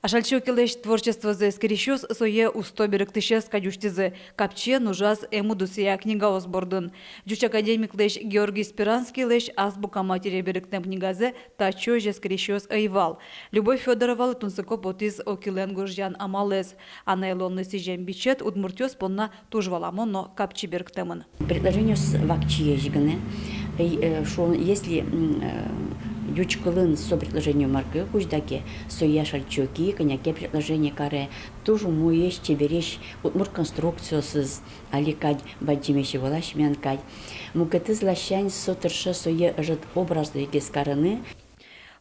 Ашальчо келеш творчество за скорещус сое устоберек тыщес кадюштизы. Капче нужаз эмудусия книга озбордун. Жуч академик леш Георгий Спиранский леш азбука матери беректем книгазе тачо же скорещус айвал. Любовь Федорова тунсыко потиз окилен гуржан амалез. Анаэлонный сижем бичет удмуртёс понна тужваламон, но капчи беректемын. Предложение с вакчиежганы. Если Ючкалын со предложением марки куждаки, соя шальчоки, коняке предложение каре, тоже муешь чеберешь, утмур конструкцию с аликадь бадимеши волаш мянкадь. Мукаты злащань сотерше соя жит образ гескараны.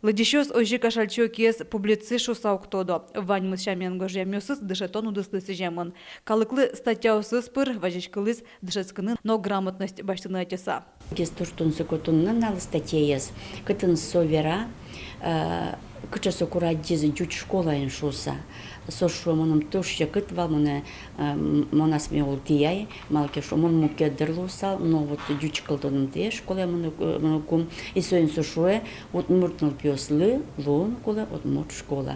Ладищос ожи кашальчо кес публицишу сауктодо. Вань мысшамен гожемёсыз дышетон удыслы сижемын. Калыклы статьяусыз пыр важичкылыз дышецкыны, но грамотность баштыны атеса. Кес туртун сокотуннан нал статьяс, кытын совера, кычасо кураддиз жуч школа шуса. Сошо моным тош якыт вал монас меул тияй, малке шо мон мукеддерлуса, но вот жуч кылдоным те школа монокум и соин сошуэ, вот муртнул пёслы, лон кола от мот школа.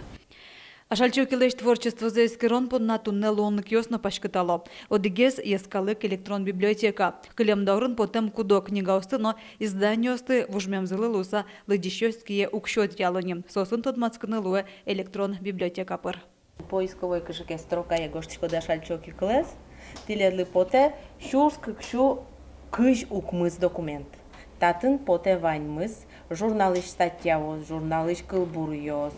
Ашальчо келеш творчество за эскерон подна туннелон киосно пашкытало. Одигез ескалык электрон библиотека. Кылемдаурын потем кудо книгаусты, но изданиосты вужмемзылы луса лыдищёские укшот ялоним. Сосын тодмацкыны луэ электрон библиотека пыр. Поисковой кышыке строка егоштичко да шальчоки клес. Тиледли поте шурск кшу кыш укмыз документ. Татын поте ваньмыз, журналыш статьявоз, журналыш кылбурьёз.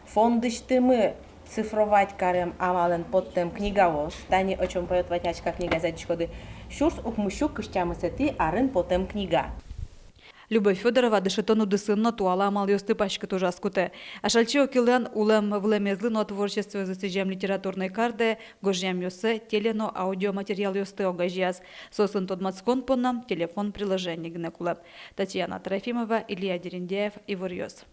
Фондыштымы цифровать карем амален поттем книгаоз, тани о чем поет ватячка книга задичкоды. Шурс укмышу кыштямы сети арын потем книга. Любовь Федорова дышетону дысынно туала амал ёсты пашкы ужаскуте. Ашальчо килен улем влемезлы но творчество засижем литературной карде, гожьям ёсе телено аудиоматериал ёсты огажьяз. Сосын тодмацкон поннам телефон приложение гнекулеп. Татьяна Трофимова, Илья Дерендяев, Ивор Ёс.